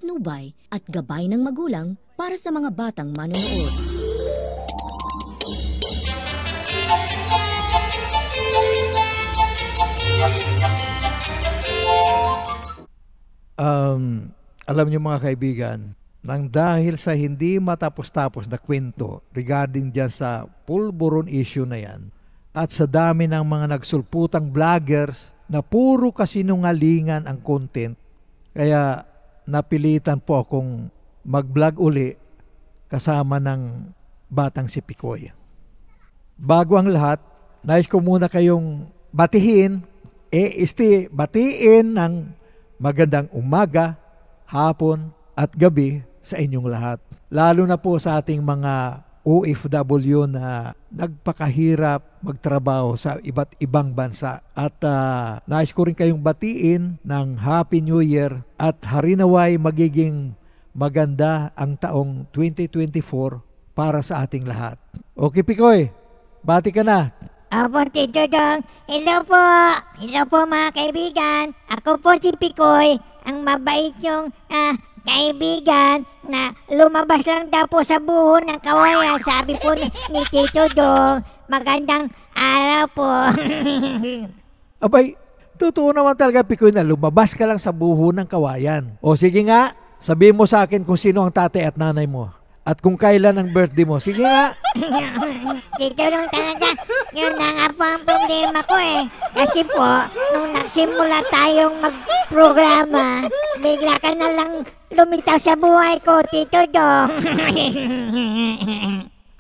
patnubay at gabay ng magulang para sa mga batang manonood. Alam niyo mga kaibigan, nang dahil sa hindi matapos-tapos na kwento regarding dyan sa pulburon issue na yan, at sa dami ng mga nagsulputang vloggers na puro kasinungalingan ang content, kaya napilitan po akong mag-vlog uli kasama ng batang si Picoy. Bago ang lahat, nais ko muna kayong batiin ng magandang umaga, hapon at gabi sa inyong lahat. Lalo na po sa ating mga OFW na nagpakahirap magtrabaho sa iba't ibang bansa. At nais ko rin kayong batiin ng Happy New Year at harinaway magiging maganda ang taong 2024 para sa ating lahat. Okay, Picoy, bati ka na. Opo, Tito Dong. Hello po. Hello po mga kaibigan. Ako po si Picoy, ang mabait yung kaibigan na lumabas lang daw po sa buho ng kawayan. Sabi po ni Tito Dong, magandang araw po. Abay, totoo naman talaga, Picoy, na lumabas ka lang sa buho ng kawayan. O sige nga, sabihin mo sa akin kung sino ang tatay at nanay mo. At kung kailan ang birthday mo. Sige nga. Tito Dong talaga, yun na nga po ang problema ko eh. Kasi po, nung nagsimula tayong magprograma, bigla ka na lang lumitaw sa buhay ko, Tito Dong.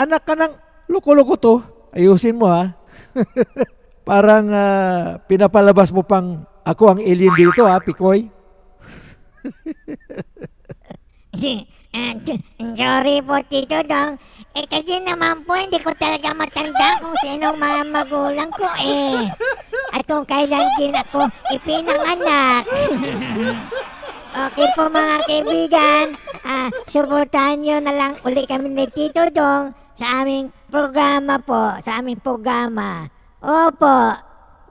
Anak ka ng loko-loko to. Ayusin mo ha. Parang pinapalabas mo pang ako ang alien dito ha, Picoy. Sorry po, Tito Dong. Kasi naman po, hindi ko talaga matanda kung sinong mga magulang ko eh. At kung kailan din ako ipinanganak. Okay po mga kaibigan, suportahan nyo na lang uli kami ni Tito Dong sa aming programa po, sa aming programa. Opo.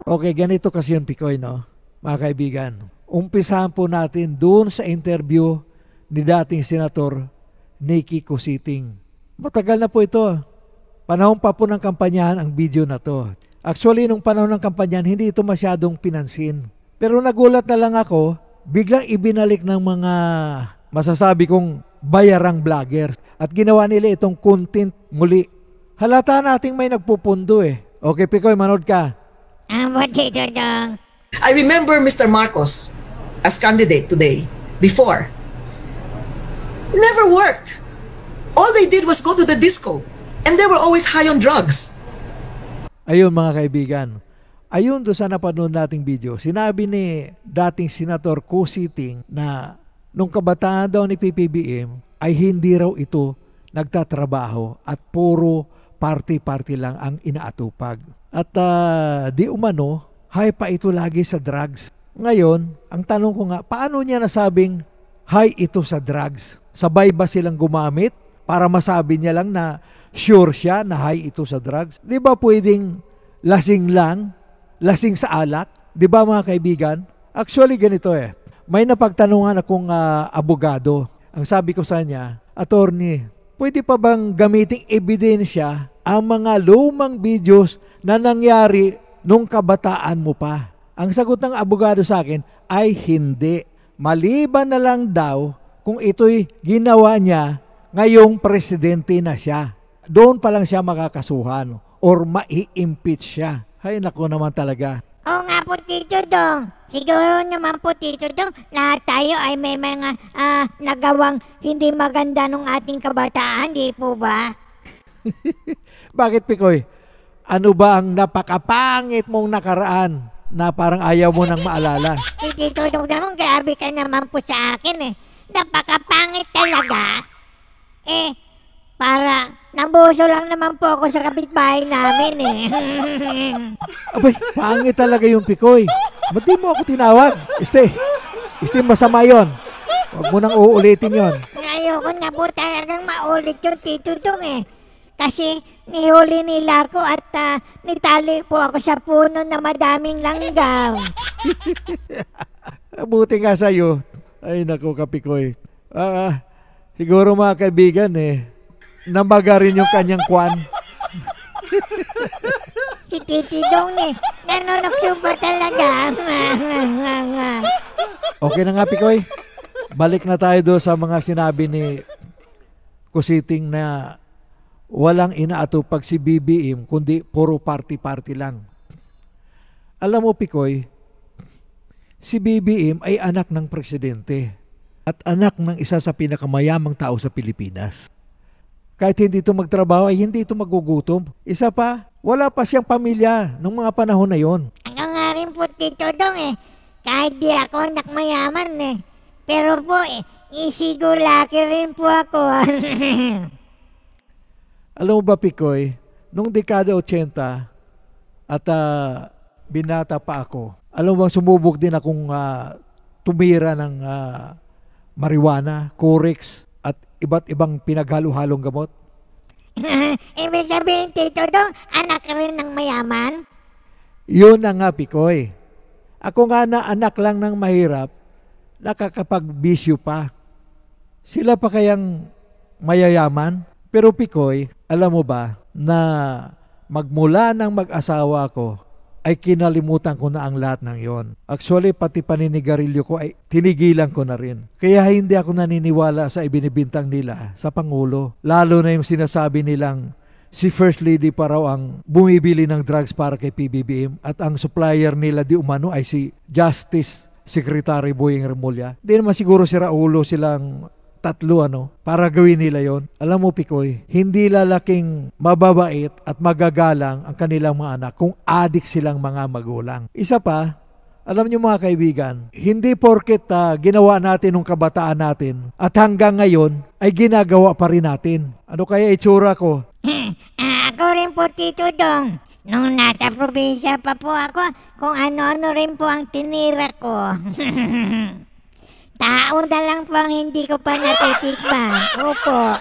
Okay, ganito kasi yun, Picoy, no? Mga kaibigan, umpisahan po natin doon sa interview ni dating Senator Nicky Cositing. Matagal na po ito. Panahon pa po ng kampanyahan ang video na to. Actually, nung panahon ng kampanyahan, hindi ito masyadong pinansin. Pero nagulat na lang ako, biglang ibinalik ng mga masasabi kong bayarang vlogger. At ginawa nila itong content muli. Halata nating may nagpupundo eh. Okay, Picoy, manood ka. Tito Dong. I remember Mr. Marcos as candidate today, before. It never worked. All they did was go to the disco, and they were always high on drugs. Ayun mga kaibigan, ayun doon sa napanood nating video, sinabi ni dating Senator Cositing na nung kabataan daw ni PPBM ay hindi raw ito nagtatrabaho at puro party-party lang ang inaatupag. At di umano, high pa ito lagi sa drugs. Ngayon, ang tanong ko nga, paano niya nasabing high ito sa drugs? Sabay ba silang gumamit para masabi niya lang na sure siya na high ito sa drugs? Di ba pwedeng lasing lang, lasing sa alak? Di ba mga kaibigan? Actually ganito eh, may napagtanungan akong abogado. Ang sabi ko sa kanya, attorney, pwede pa bang gamiting ebidensya ang mga lumang videos na nangyari nung kabataan mo pa? Ang sagot ng abogado sa akin ay hindi. Maliban na lang daw kung ito'y ginawa niya ngayong presidente na siya. Doon pa lang siya makakasuhan or mai-impeach siya. Hay nako naman talaga. Oo nga po, Tito Dong. Siguro naman po, Tito Dong, lahat tayo ay may mga nagawang hindi maganda nung ating kabataan, di po ba? Bakit, Picoy? Ano ba ang napakapangit mong nakaraan na parang ayaw mo nang maalala? Tito Dong naman, grabe ka naman po sa akin eh. Napakapangit talaga. Para nabuso lang naman po ako sa kapitbahay namin eh. Abay, pangit talaga yung Picoy. Ba't di mo ako tinawag? Este, masama yun. Huwag mo nang uulitin yun. Ayoko na po talagang maulit yung Tito Dong eh. Kasi nihuli nila ako at nitali po ako sa puno na madaming langgam. Buti nga sa'yo. Ay nako ka, Picoy. Siguro mga kaibigan namaga rin yung kanyang kwan. Si Titi Dong nanonokso ba talaga? Okay na nga, Pikoy. Balik na tayo doon sa mga sinabi ni Kusiting na walang inaatupag si BBM kundi puro party-party lang. Alam mo, Pikoy, si BBM ay anak ng presidente at anak ng isa sa pinakamayamang tao sa Pilipinas. Kahit hindi ito magtrabaho ay hindi ito magugutom. Isa pa, wala pa siyang pamilya nung mga panahon na yon. Ako nga rin po, Tito Dong kahit di ako anak mayaman pero po isigulaki rin po ako. Alam mo ba, Pikoy, nung dekada 80 at binata pa ako, alam mo bang sumubok din akong tumira ng marijuana, Corex, at iba't ibang pinaghalo-halong gamot? Ibig sabihin, Tito Dong, anak rin ng mayaman? Yun na nga, Pikoy. Ako nga na anak lang ng mahirap, nakakapagbisyo pa. Sila pa kayang mayayaman? Pero Pikoy, alam mo ba na magmula ng mag-asawa ko, ay kinalimutan ko na ang lahat ng yon. Actually, pati paninigarilyo ko ay tinigilan ko na rin. Kaya hindi ako naniniwala sa ibinibintang nila sa Pangulo. Lalo na yung sinasabi nilang si First Lady pa raw ang bumibili ng drugs para kay PBBM at ang supplier nila di umano ay si Justice Secretary Boying Remulla. Di naman siguro si Raulo silang tatlo para gawin nila yon. Alam mo, Pikoy, hindi lalaking mababait at magagalang ang kanilang mga anak kung adik silang mga magulang. Isa pa, alam niyo mga kaibigan, hindi porket ginawa natin ng kabataan natin at hanggang ngayon ay ginagawa pa rin natin. Ano kaya itsura ko? Ako rin po, Tito Dong. Nung nasa probinsya pa po ako, kung ano-ano rin po ang tinira ko. Tao na lang po ang hindi ko pa natitikman. Opo.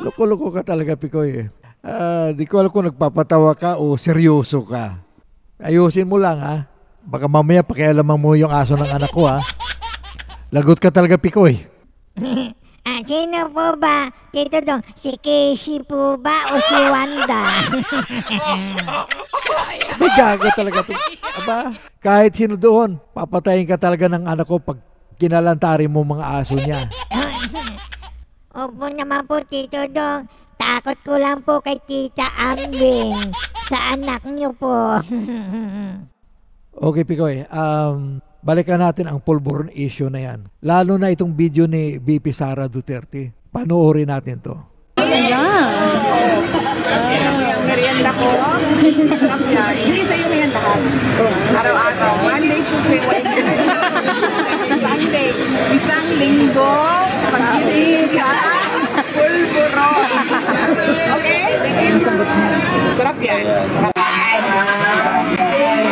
Loko-loko ka talaga, Pikoy. Di ko alam kung nagpapatawa ka o seryoso ka. Ayusin mo lang, ha? Baka mamaya pakialaman mo yung aso ng anak ko, ha? Lagot ka talaga, Pikoy. Sino po ba, Tito Dong? Si Casey po ba o si Wanda? May gago talaga to. Aba, kahit sino doon, papatayin ka talaga ng anak ko pag kinalantari mo mga aso niya. Opo naman po, Tito Dong. Takot ko lang po kay Tita Ambing sa anak niyo po. Okay, Pikoy. Balikan natin ang pulburon issue na yan. Lalo na itong video ni VP Sara Duterte. Panoorin natin to. Merienda ko. Hindi sa'yo may lahat. Araw-araw. Monday, Tuesday, Wednesday. Sunday. Isang linggo. Pag-ibig. Pulburo. Okay? Sarap yan.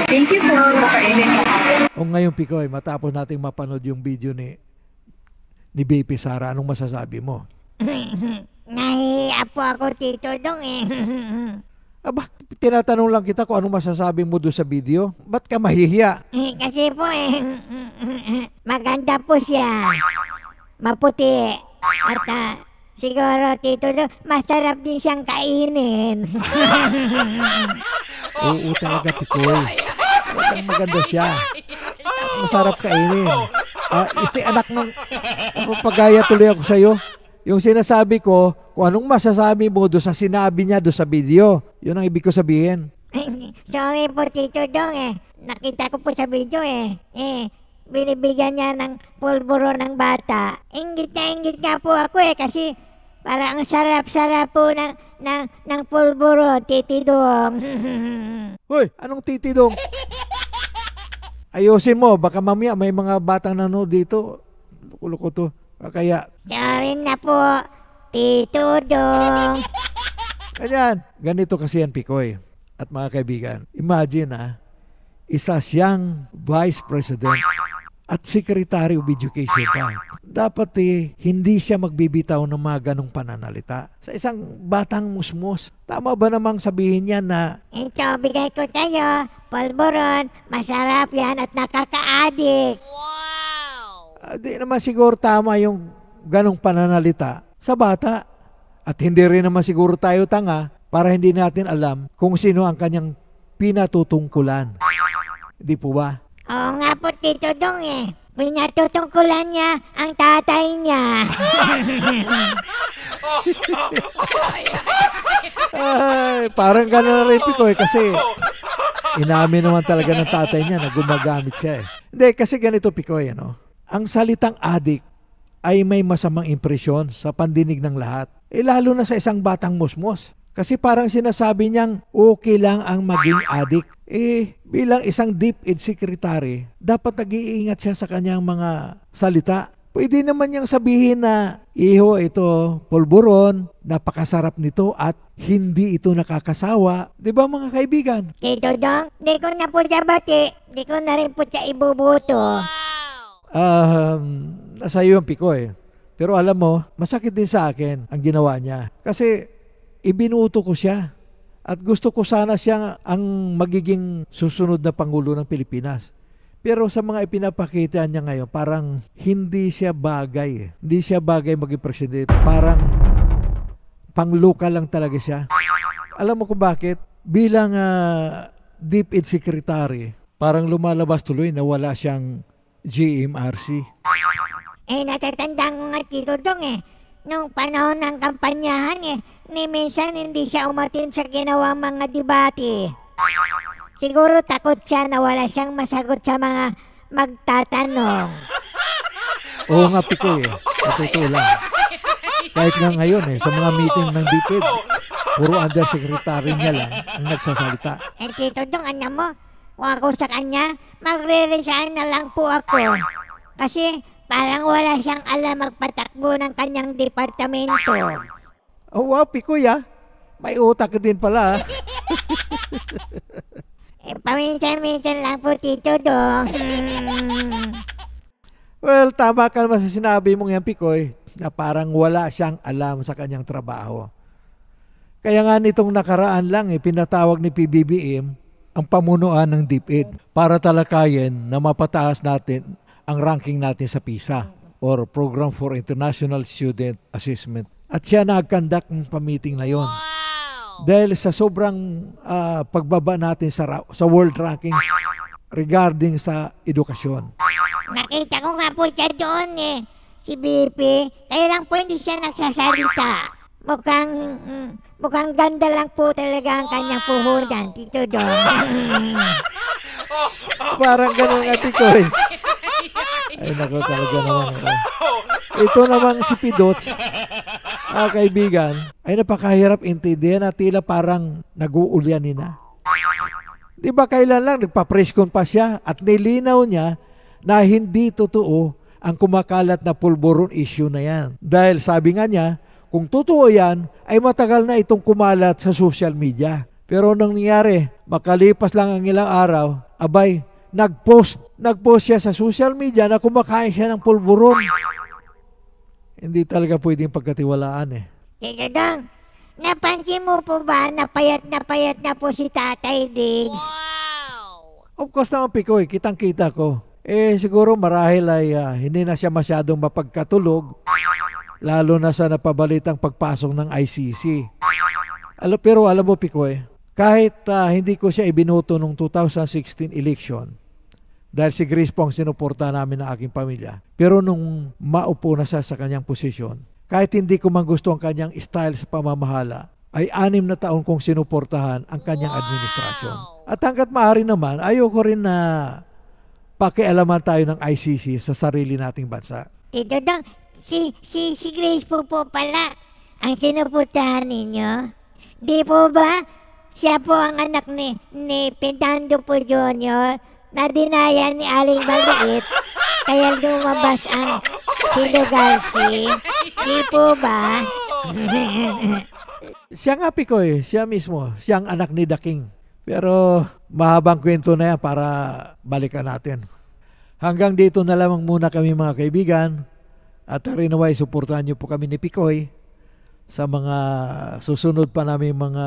Thank you for makainin. O ngayon, Pikoy, matapos nating mapanood yung video ni VP Sara, anong masasabi mo? Nahiya po ako, Tito Dong Aba, tinatanong lang kita kung anong masasabi mo doon sa video. Ba't ka mahihiya? Kasi po maganda po siya. Maputi. At siguro, Tito Dong, masarap din siyang kainin. Oo talaga, Pikoy. Maganda siya. Masarap kainin. Anak ng pagaya tuloy ako sa'yo. Yung sinasabi ko, kung anong masasabi mo doon sa sinabi niya doon sa video. Yun ang ibig ko sabihin. Sorry po, Tito Dong Nakita ko po sa video binibigyan niya ng pulburo ng bata. Ingit nga po ako kasi parang ang sarap-sarap po ng pulburo, Titi Dong. Hoy, anong Titi Dong? Ayusin mo, baka mamaya may mga batang nanonood dito. Luko-luko to. Kaya, sorry na po, Tito Dong. ganyan. Ganito kasi yan, Pikoy. At mga kaibigan, imagine isa siyang Vice President at Secretary of Education pa. Dapat hindi siya magbibitaw ng mga ganong pananalita. Sa isang batang musmos, tama ba namang sabihin niya na ito, bigay ko tayo, pulburon, masarap yan at nakaka-addict. Di naman siguro tama yung ganong pananalita sa bata. At hindi rin naman siguro tayo tanga para hindi natin alam kung sino ang kanyang pinatutungkulan. Di po ba? Oo nga po, Tito Dong eh. Pinatutungkulan niya ang tatay niya. Ay, parang gano'n na rin Pikoy kasi inamin naman talaga ng tatay niya na gumagamit siya eh. Hindi, kasi ganito Pikoy, ano? Ang salitang adik ay may masamang impresyon sa pandinig ng lahat. Lalo na sa isang batang musmos. Kasi parang sinasabi niyang okay lang ang maging adik. Bilang isang DepEd secretary, dapat nag-iingat siya sa kanyang mga salita. Pwede naman niyang sabihin na, iho, ito, pulburon, napakasarap nito at hindi ito nakakasawa. Di ba mga kaibigan? Tito Dong, di ko na po siya bati. Di ko na rin po siya ibubuto. Nasa iyo ang Pikoy. Pero alam mo, masakit din sa akin ang ginawa niya. Kasi ibinuto ko siya. At gusto ko sana siya ang magiging susunod na Pangulo ng Pilipinas. Pero sa mga ipinapakita niya ngayon, parang hindi siya bagay. Hindi siya bagay maging presidente. Parang pang-local lang talaga siya. Alam mo kung bakit? Bilang DepEd Secretary, parang lumalabas tuloy na wala siyang GMRC. Natatandaan ko nga, Tito Dong eh. Nung panahon ng kampanyahan ni minsan hindi siya umatin sa ginawang mga debate. Siguro takot siya na wala siyang masagot sa mga magtatanong. Oo nga Pikoy Totoo lang. Kahit nga ngayon sa mga meeting ng DepEd, puro undersecretary niya lang ang nagsasalita. Tito Dong, alam mo, kung ako sa kanya, magre-resign na lang po ako. Kasi parang wala siyang alam magpatakbo ng kanyang departamento. Oh wow, Pikoy may utak din pala. Paminsan-minsan lang po, Tito Dong. Well, tama ka naman sa sinabi mong yan, Pikoy, na parang wala siyang alam sa kanyang trabaho. Kaya nga nitong nakaraan lang, pinatawag ni PBBM ang pamunuan ng DepEd para talakayin na mapataas natin ang ranking natin sa PISA or Program for International Student Assessment. At siya nag-conduct ng pamiting na yon. Dahil sa sobrang pagbaba natin sa world ranking regarding sa edukasyon. Nakita ko nga po siya doon si BP. Kaya lang po hindi siya nagsasalita. Mukhang ganda lang po talaga ang kanyang puhunan, Tito Dong. Parang ganun nga, Pikoy. Ay, naku, talaga naman. Ito namang si Pidots, kaibigan, ay napakahirap intindihan at tila parang nag-uulyanin na. Di ba kailan lang nagpa-press-con pa siya at nilinaw niya na hindi totoo ang kumakalat na pulburon issue na yan. Dahil sabi nga niya, kung totoo yan, ay matagal na itong kumalat sa social media. Pero nang nangyari, makalipas lang ang ilang araw, abay, nag-post siya sa social media na kumakain siya ng pulburon. Hindi talaga pwedeng pagkatiwalaan Tito Dong, napansin mo po ba na payat na po si Tatay Diggs? Of course naman, Pikoy, kitang-kita ko. Siguro marahil ay hindi na siya masyadong mapagkatulog, lalo na sa napabalitang pagpasok ng ICC. Pero alam mo, Pikoy, kahit hindi ko siya ibinuto nung 2016 election, dahil si Grace po ang sinuporta namin ng aking pamilya. Pero nung maupo na siya sa kanyang posisyon, kahit hindi ko man gusto ang kanyang style sa pamamahala, ay 6 na taon kong sinuportahan ang kanyang administrasyon. At hanggat maaari naman, ayoko rin na pakialaman tayo ng ICC sa sarili nating bansa. Tito Dong, si Grace po pala ang sinuportahan ninyo. Di po ba? Siya po ang anak ni Fernando po Jr. na dinaya ni Aling Maliit, kaya lumabas ang Hilogalsi. Di po ba? Siya nga, Pikoy, siya mismo, siyang anak ni The King. Pero mahabang kwento na yan para balikan natin. Hanggang dito na lamang muna kami mga kaibigan. At rin naway, suportahan niyo po kami ni Pikoy sa mga susunod pa namin mga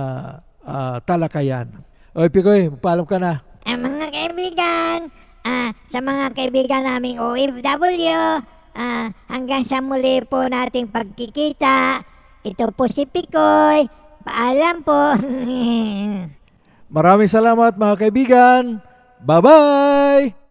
talakayan. Oy, Pikoy, paalam ka na. Mga kaibigan, sa mga kaibigan naming OFW, Hanggang sa muli po nating pagkikita. Ito po si Pikoy. Paalam po. Maraming salamat mga kaibigan. Bye-bye!